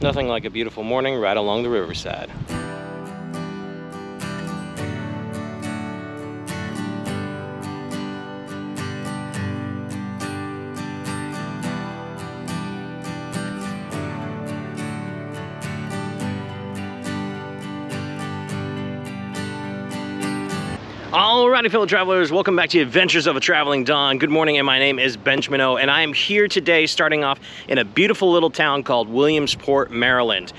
Nothing like a beautiful morning right along the riverside. Alrighty, fellow travelers, welcome back to the Adventures of a Traveling Don. Good morning, and my name is Benjamin O, and I am here today starting off in a beautiful little town called Williamsport, Maryland.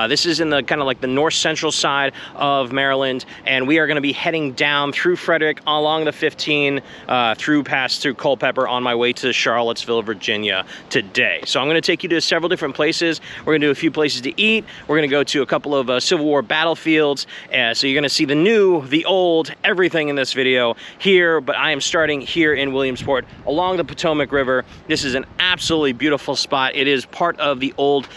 This is in the kind of like the north central side of Maryland, and we are going to be heading down through Frederick along the 15 through Culpepper on my way to Charlottesville, Virginia today. So I'm going to take you to several different places. We're going to do a few places to eat. We're going to go to a couple of Civil War battlefields. So you're going to see the new, the old, everything in this video here, but I am starting here in Williamsport along the Potomac River. This is an absolutely beautiful spot. It is part of the old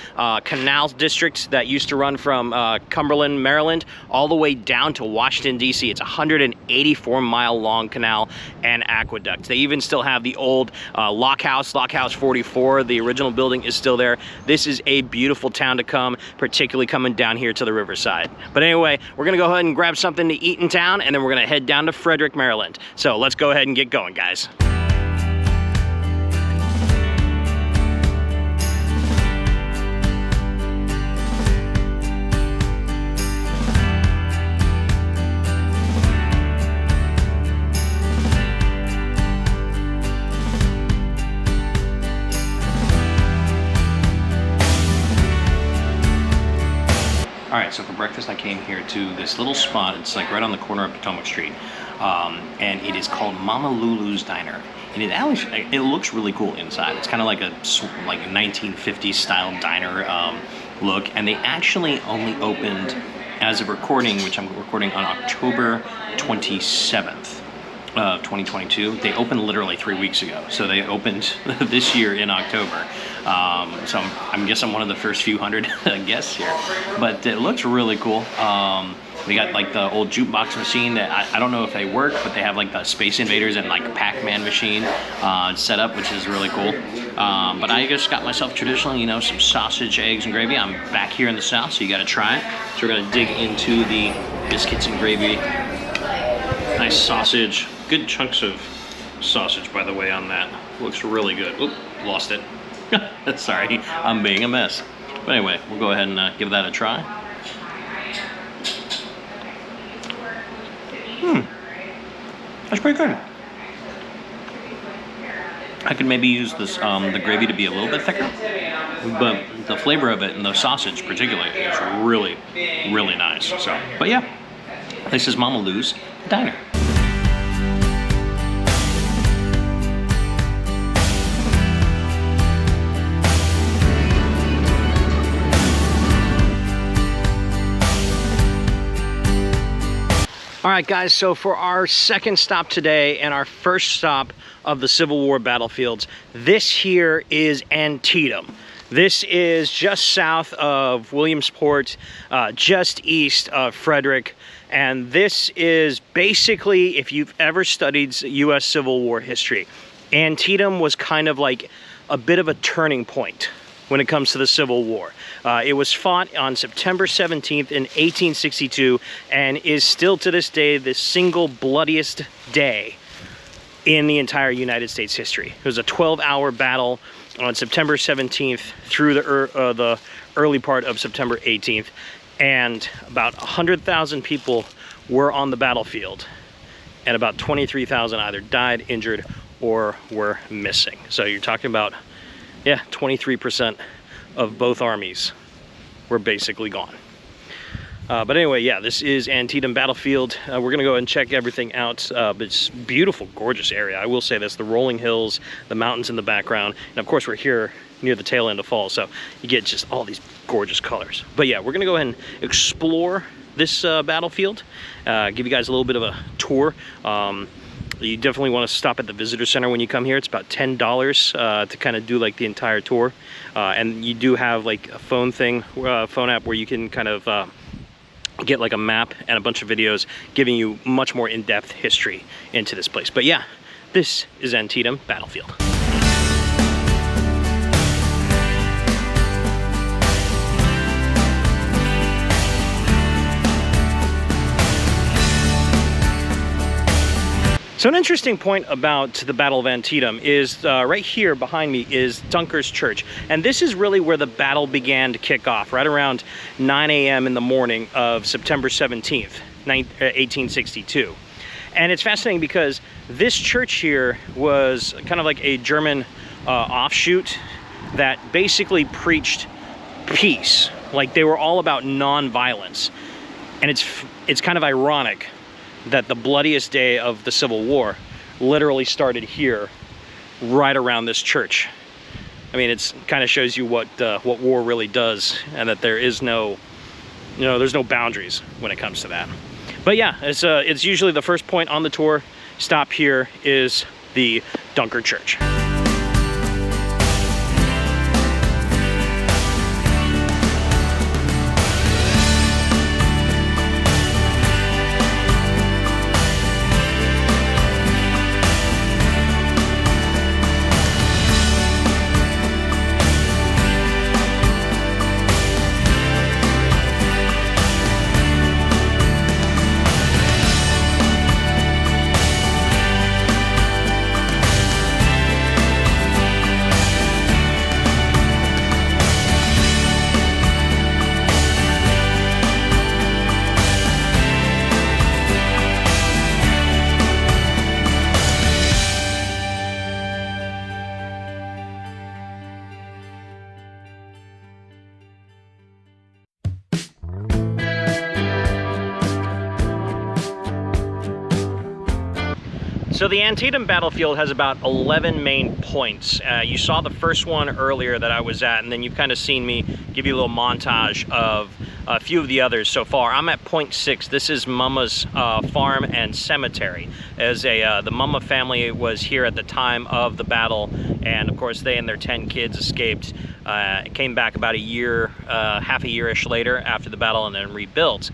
canal district that used to run from Cumberland, Maryland, all the way down to Washington, D.C. It's a 184-mile long canal and aqueduct. They even still have the old Lock House 44. The original building is still there. This is a beautiful town to come, particularly coming down here to the riverside. But anyway, we're gonna go ahead and grab something to eat in town, and then we're gonna head down to Frederick, Maryland. So let's go ahead and get going, guys. All right, so for breakfast I came here to this little spot. It's like right on the corner of Potomac Street, and it is called Mama Lulu's Diner. And it looks really cool inside. It's kind of like a 1950s style diner look, and they actually only opened, as of recording, which I'm recording on October 27th. Of 2022. They opened literally 3 weeks ago, so they opened this year in October. So I guess I'm one of the first few hundred guests here, but it looks really cool. We got like the old jukebox machine that I don't know if they work, but they have like the Space Invaders and like Pac-Man machine set up, which is really cool. But I just got myself traditionally, you know, some sausage, eggs, and gravy. I'm back here in the South, so you got to try it. So we're gonna dig into the biscuits and gravy. Nice sausage. Good chunks of sausage, by the way, on that. Looks really good. Oop, lost it. Sorry, I'm being a mess. But anyway, we'll go ahead and give that a try. That's pretty good. I could maybe use this the gravy to be a little bit thicker, but the flavor of it and the sausage particularly is really, really nice. So, but yeah, this is Mama Lou's Diner. All right, guys, so for our second stop today and our first stop of the Civil War battlefields, this here is Antietam. This is just south of Williamsport, just east of Frederick, and this is basically, if you've ever studied U.S. Civil War history, Antietam was kind of like a bit of a turning point when it comes to the Civil War. It was fought on September 17th in 1862 and is still to this day the single bloodiest day in the entire United States history. It was a 12-hour battle on September 17th through the early part of September 18th, and about 100,000 people were on the battlefield, and about 23,000 either died, injured, or were missing. So you're talking about, yeah, 23% of both armies were basically gone. But anyway, yeah, this is Antietam Battlefield. We're gonna go ahead and check everything out. But it's a beautiful, gorgeous area. I will say this, the rolling hills, the mountains in the background, and of course we're here near the tail end of fall, so you get just all these gorgeous colors. But yeah, we're gonna go ahead and explore this battlefield, give you guys a little bit of a tour. You definitely want to stop at the visitor center when you come here. It's about $10 to kind of do like the entire tour, and you do have like a phone app where you can kind of get like a map and a bunch of videos giving you much more in-depth history into this place. But yeah, this is Antietam Battlefield. So an interesting point about the Battle of Antietam is right here behind me is Dunker's Church. And this is really where the battle began to kick off, right around 9 a.m. in the morning of September 17th, 1862. And it's fascinating because this church here was kind of like a German offshoot that basically preached peace. Like they were all about non-violence. And it's kind of ironic that the bloodiest day of the Civil War literally started here, right around this church. I mean, it's kind of shows you what war really does, and that there is no, there's no boundaries when it comes to that. But yeah, it's usually the first point on the tour. Stop here is the Dunker Church. So the Antietam Battlefield has about 11 main points. You saw the first one earlier that I was at, and then you've kind of seen me give you a little montage of a few of the others so far. I'm at point 6. This is Mama's farm and cemetery. The Mama family was here at the time of the battle, and of course they and their 10 kids escaped. Came back about a year, half a year-ish later after the battle, and then rebuilt.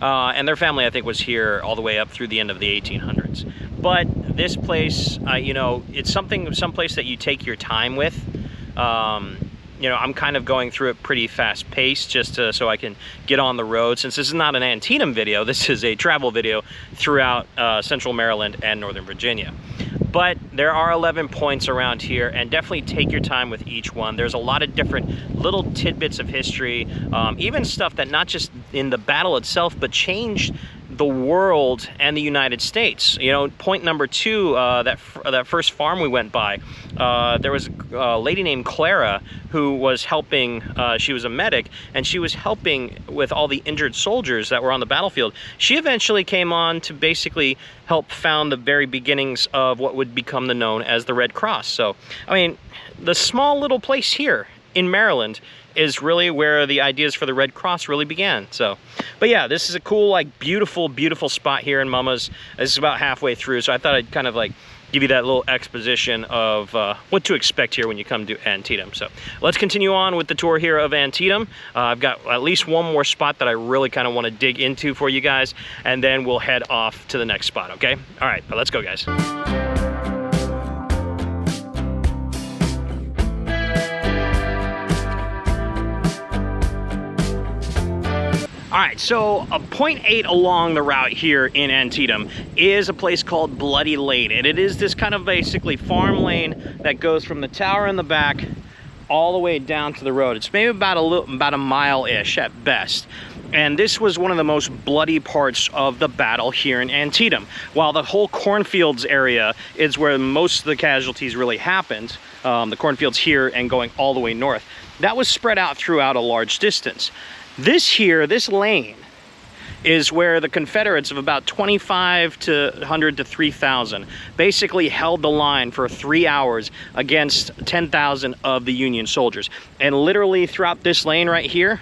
And their family, I think, was here all the way up through the end of the 1800s. But this place, it's someplace that you take your time with. I'm kind of going through it pretty fast paced just so I can get on the road. Since this is not an Antietam video, this is a travel video throughout Central Maryland and Northern Virginia. But there are 11 points around here, and definitely take your time with each one. There's a lot of different little tidbits of history, even stuff that not just in the battle itself, but changed the world and the United States. Point number 2, that first farm we went by, there was a lady named Clara who was helping. She was a medic, and she was helping with all the injured soldiers that were on the battlefield. She eventually came on to basically help found the very beginnings of what would become known as the Red Cross. So, I mean, the small little place here in Maryland is really where the ideas for the Red Cross really began. So, but yeah, this is a cool, beautiful, beautiful spot here in Mama's. This is about halfway through, so I thought I'd kind of give you that little exposition of what to expect here when you come to Antietam. So let's continue on with the tour here of Antietam. I've got at least one more spot that I really kind of want to dig into for you guys, and then we'll head off to the next spot, okay? All right, but let's go, guys. All right, so point 8 along the route here in Antietam is a place called Bloody Lane, and it is this kind of basically farm lane that goes from the tower in the back all the way down to the road. It's maybe about a mile-ish at best. And this was one of the most bloody parts of the battle here in Antietam. While the whole cornfields area is where most of the casualties really happened, the cornfields here and going all the way north, that was spread out throughout a large distance. This lane, is where the Confederates of about 2,500 to 3,000 basically held the line for 3 hours against 10,000 of the Union soldiers. And literally throughout this lane right here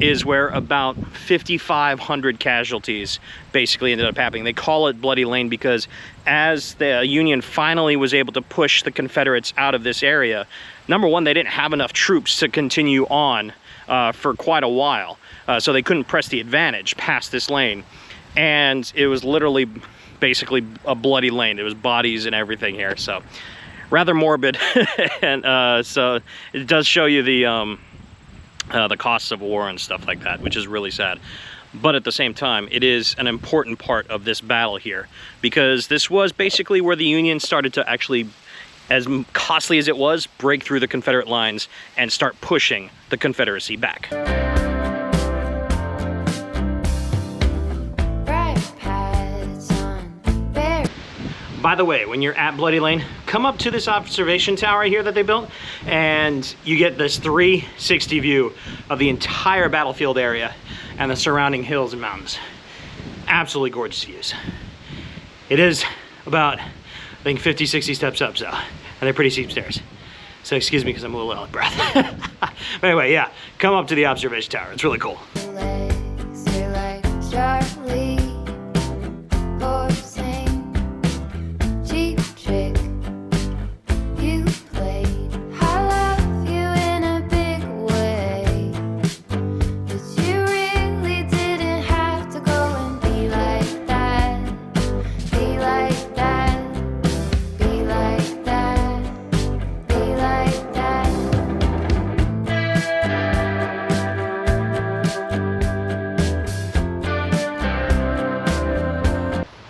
is where about 5,500 casualties basically ended up happening. They call it Bloody Lane because as the Union finally was able to push the Confederates out of this area, number one, they didn't have enough troops to continue on for quite a while. So they couldn't press the advantage past this lane. And it was literally basically a bloody lane. It was bodies and everything here. So rather morbid. And so it does show you the costs of war and stuff like that, which is really sad. but at the same time, it is an important part of this battle here, because this was basically where the Union started to actually, as costly as it was, break through the Confederate lines and start pushing the Confederacy back. By the way, when you're at Bloody Lane, come up to this observation tower here that they built, and you get this 360 view of the entire battlefield area and the surrounding hills and mountains. Absolutely gorgeous views. It is about, I think, 50, 60 steps up, so, and they're pretty steep stairs. So excuse me because I'm a little out of breath. But anyway, yeah, come up to the observation tower. It's really cool.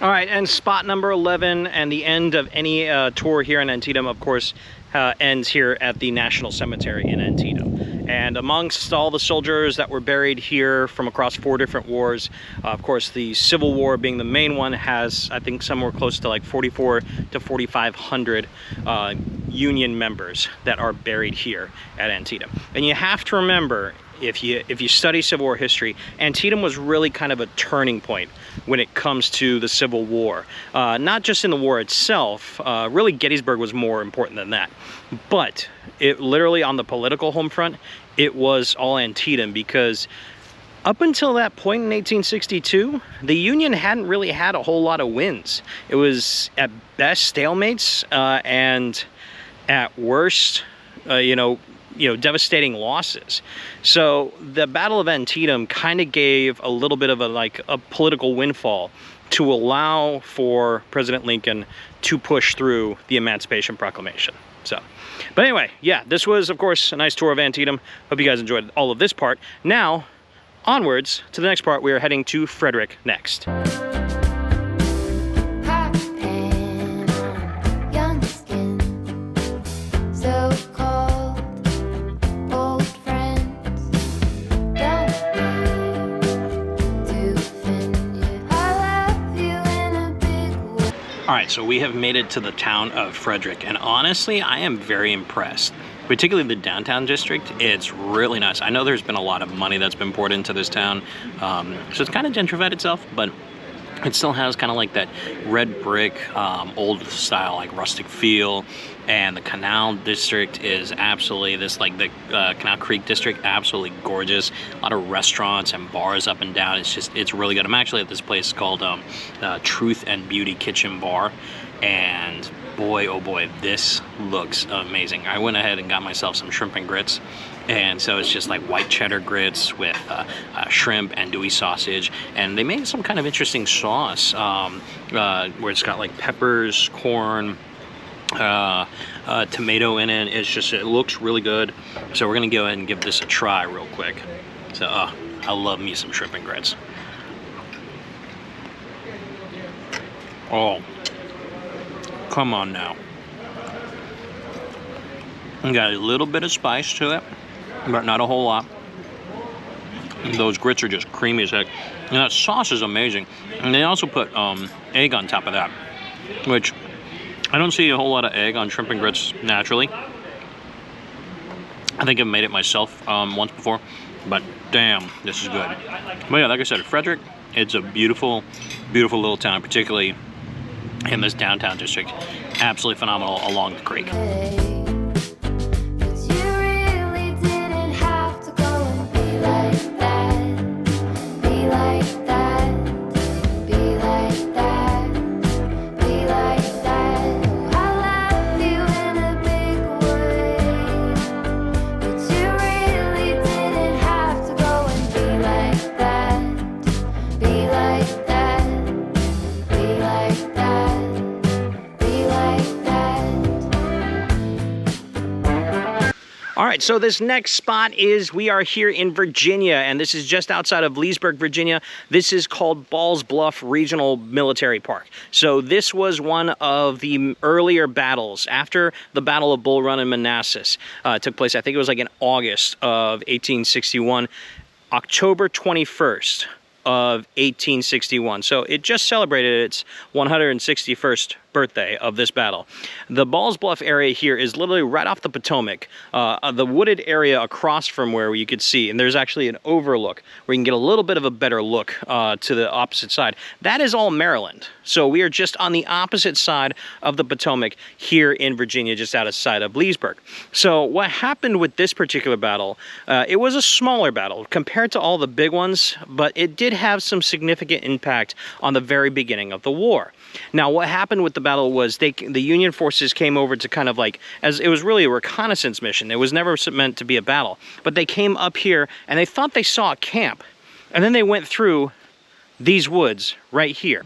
All right, and spot number 11, and the end of any tour here in Antietam, of course, ends here at the National Cemetery in Antietam. And amongst all the soldiers that were buried here from across 4 different wars, of course, the Civil War being the main one has, I think, somewhere close to like 4,400 to 4,500 Union members that are buried here at Antietam. And you have to remember, if you study Civil War history, Antietam was really kind of a turning point when it comes to the Civil War. Not just in the war itself, really Gettysburg was more important than that. But it literally, on the political home front, it was all Antietam, because up until that point in 1862, the Union hadn't really had a whole lot of wins. It was at best stalemates, and at worst, devastating losses. So the Battle of Antietam kind of gave a little bit of a political windfall to allow for President Lincoln to push through the Emancipation Proclamation. So, but anyway, yeah, this was, of course, a nice tour of Antietam. Hope you guys enjoyed all of this part. Now, onwards to the next part. We are heading to Frederick next. All right, so we have made it to the town of Frederick, and honestly, I am very impressed. Particularly the downtown district, it's really nice. I know there's been a lot of money that's been poured into this town, so it's kind of gentrified itself, but it still has kind of like that red brick, old style, like rustic feel. And the Canal District is absolutely the Canal Creek District, absolutely gorgeous. A lot of restaurants and bars up and down. It's really good. I'm actually at this place called Truth and Beauty Kitchen Bar, and boy, oh boy, this looks amazing. I went ahead and got myself some shrimp and grits. And so it's just like white cheddar grits with shrimp and andouille sausage. And they made some kind of interesting sauce where it's got like peppers, corn, tomato in it. It looks really good. So we're gonna go ahead and give this a try real quick. So I love me some shrimp and grits. Oh, come on now. Got a little bit of spice to it, but not a whole lot. And those grits are just creamy as heck. And that sauce is amazing. And they also put egg on top of that, which I don't see a whole lot of egg on shrimp and grits naturally. I think I've made it myself once before, but damn, this is good. But yeah, like I said, Frederick, it's a beautiful, beautiful little town, particularly in this downtown district. Absolutely phenomenal along the creek. All right, so this next spot we are here in Virginia, and this is just outside of Leesburg, Virginia. This is called Balls Bluff Regional Military Park. So this was one of the earlier battles after the Battle of Bull Run and Manassas. It took place, I think it was like in August of 1861, October 21st of 1861. So it just celebrated its 161st birthday of this battle. The Balls Bluff area here is literally right off the Potomac, the wooded area across from where you could see, and there's actually an overlook where you can get a little bit of a better look to the opposite side. That is all Maryland. So we are just on the opposite side of the Potomac here in Virginia, just outside of Leesburg. So what happened with this particular battle, it was a smaller battle compared to all the big ones, but it did have some significant impact on the very beginning of the war. Now, what happened with the battle was the Union forces came over to kind of like, as it was really a reconnaissance mission. It was never meant to be a battle, but they came up here and they thought they saw a camp, and then they went through these woods right here,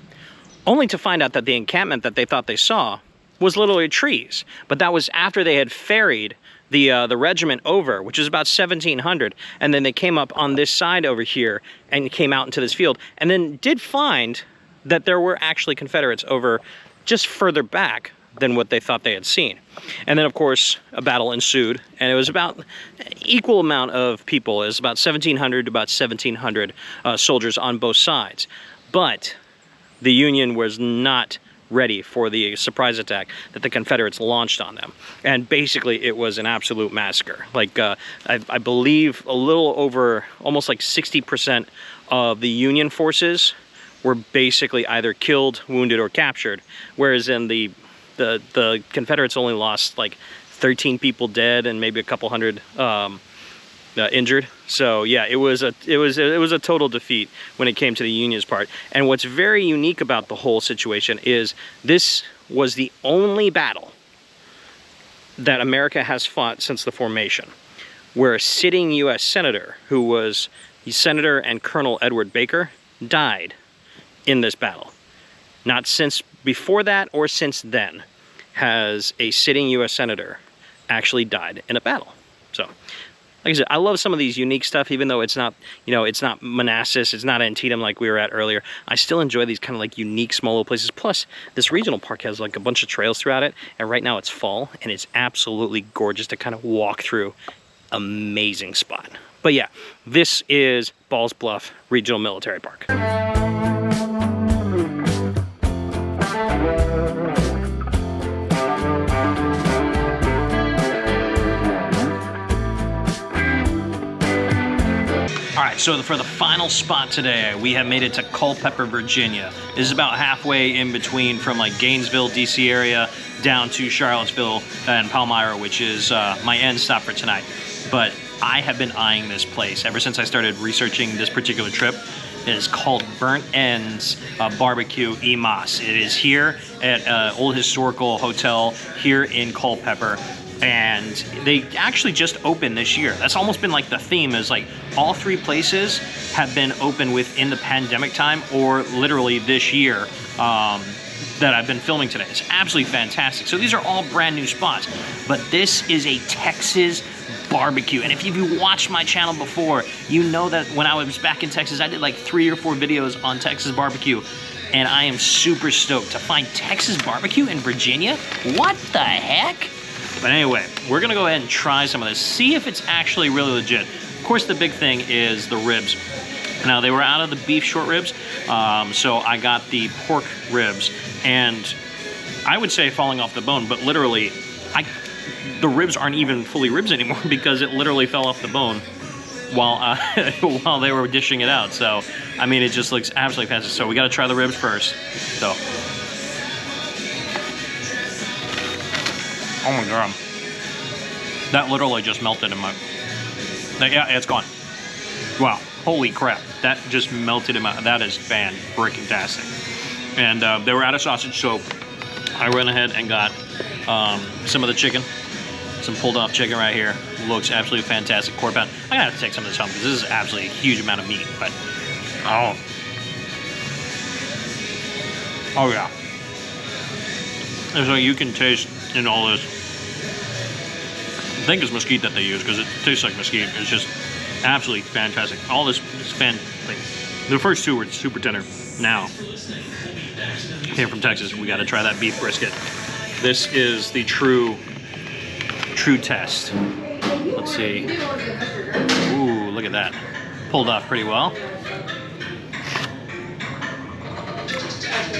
only to find out that the encampment that they thought they saw was literally trees. But that was after they had ferried the regiment over, which is about 1,700, and then they came up on this side over here and came out into this field, and then did find that there were actually Confederates over just further back than what they thought they had seen. And then, of course, a battle ensued, and it was about equal amount of people. It was about 1,700 to about 1,700 soldiers on both sides. But the Union was not ready for the surprise attack that the Confederates launched on them. And basically, it was an absolute massacre. Like, I believe a little over, almost like 60% of the Union forces were basically either killed, wounded, or captured, whereas in the Confederates only lost like 13 people dead and maybe a couple hundred injured. So yeah, it was a total defeat when it came to the Union's part. And what's very unique about the whole situation is this was the only battle that America has fought since the formation where a sitting U.S. senator, who was Senator and Colonel Edward Baker, died in this battle. Not since before that or since then has a sitting U.S. senator actually died in a battle. So, like I said, I love some of these unique stuff, even though it's not, you know, it's not Manassas, it's not Antietam like we were at earlier. I still enjoy these kind of like unique small little places. Plus, this regional park has like a bunch of trails throughout it, and right now it's fall, and it's absolutely gorgeous to kind of walk through. Amazing spot. But yeah, this is Balls Bluff Regional Military Park. All right, so for the final spot today, we have made it to Culpepper, Virginia. This is about halfway in between from like Gainesville, DC area, down to Charlottesville and Palmyra, which is my end stop for tonight. But I have been eyeing this place ever since I started researching this particular trip. It is called Burnt Ends Barbecue y Mas. It is here at an old historical hotel here in Culpepper. And they actually just opened this year. That's almost been like the theme, is like all three places have been open within the pandemic time or literally this year that I've been filming today. It's absolutely fantastic. So these are all brand new spots, but this is a Texas barbecue. And if you've watched my channel before, you know that when I was back in Texas, I did like 3 or 4 videos on Texas barbecue. And I am super stoked to find Texas barbecue in Virginia. What the heck? But anyway, we're gonna go ahead and try some of this, see if it's actually really legit. Of course, the big thing is the ribs. Now, they were out of the beef short ribs, so I got the pork ribs, and I would say falling off the bone, but literally, the ribs aren't even fully ribs anymore because it literally fell off the bone while while they were dishing it out. So, I mean, it just looks absolutely fantastic. So we gotta try the ribs first. So. Oh my God. That literally just melted in my... Yeah, it's gone. Wow. Holy crap. That just melted in my... That is fan-freaking-tastic. And they were out of sausage, so I went ahead and got some of the chicken. Some pulled-off chicken right here. Looks absolutely fantastic. Quarter pound. I gotta take some of this home because this is absolutely a huge amount of meat, but... Oh yeah. There's what you can taste in all this. think it's mesquite that they use because it tastes like mesquite. It's just absolutely fantastic. All this is like, the first two were super tender. Now, came from Texas. We got to try that beef brisket. This is the true test. Let's see. Ooh, look at that. Pulled off pretty well.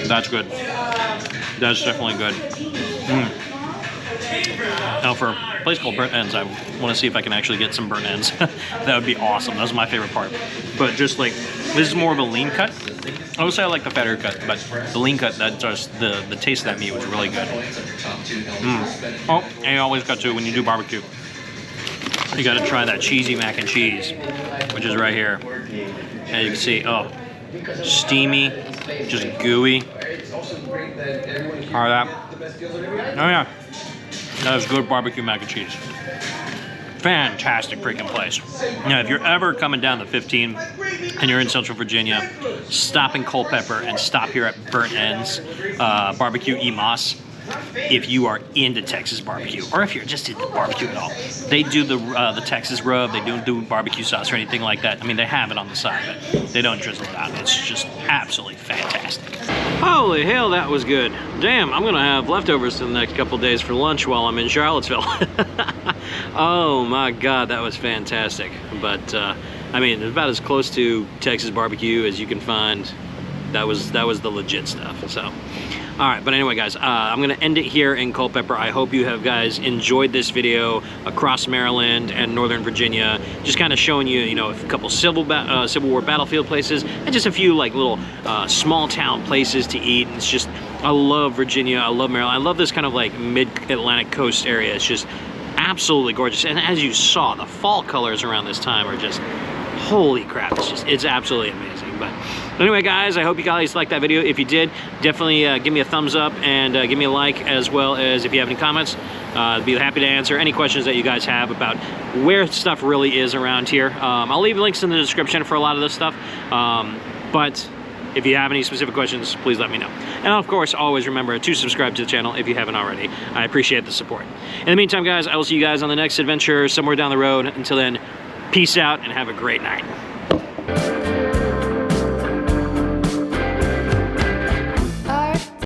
That's good. That's definitely good. Now for a place called Burnt Ends, I want to see if I can actually get some burnt ends. That would be awesome. That was my favorite part. But just like, this is more of a lean cut. I would say I like the fatter cut, but the lean cut, that just, the taste of that meat was really good. Oh, and you always got to, when you do barbecue, you got to try that cheesy mac and cheese, which is right here. And you can see, oh, steamy, just gooey. Try that. Oh yeah, that is good barbecue mac and cheese. Fantastic freaking place. Now, if you're ever coming down the 15 and you're in Central Virginia, stop in Culpepper and stop here at Burnt Ends Barbecue E Moss. If you are into Texas barbecue, or if you're just into barbecue at all, they do the Texas rub. They don't do barbecue sauce or anything like that. I mean, they have it on the side, but they don't drizzle it out. It's just absolutely fantastic. Holy hell, that was good. Damn, I'm gonna have leftovers for the next couple days for lunch while I'm in Charlottesville. Oh my God, that was fantastic. But I mean, it's about as close to Texas barbecue as you can find. That was the legit stuff. So. All right, but anyway, guys, I'm gonna end it here in Culpepper. I hope you have guys enjoyed this video across Maryland and Northern Virginia, just kind of showing you, you know, a couple Civil War battlefield places and just a few like little small town places to eat. And it's just, I love Virginia, I love Maryland, I love this kind of like mid-Atlantic coast area. It's just absolutely gorgeous. And as you saw, the fall colors around this time are just, holy crap, it's absolutely amazing. But anyway, guys, I hope you guys liked that video. If you did, definitely give me a thumbs up and give me a like, as well as if you have any comments, I'd be happy to answer any questions that you guys have about where stuff really is around here. I'll leave links in the description for a lot of this stuff, but if you have any specific questions, please let me know. And of course, always remember to subscribe to the channel if you haven't already. I appreciate the support. In the meantime, guys, I will see you guys on the next adventure somewhere down the road. Until then, peace out and have a great night.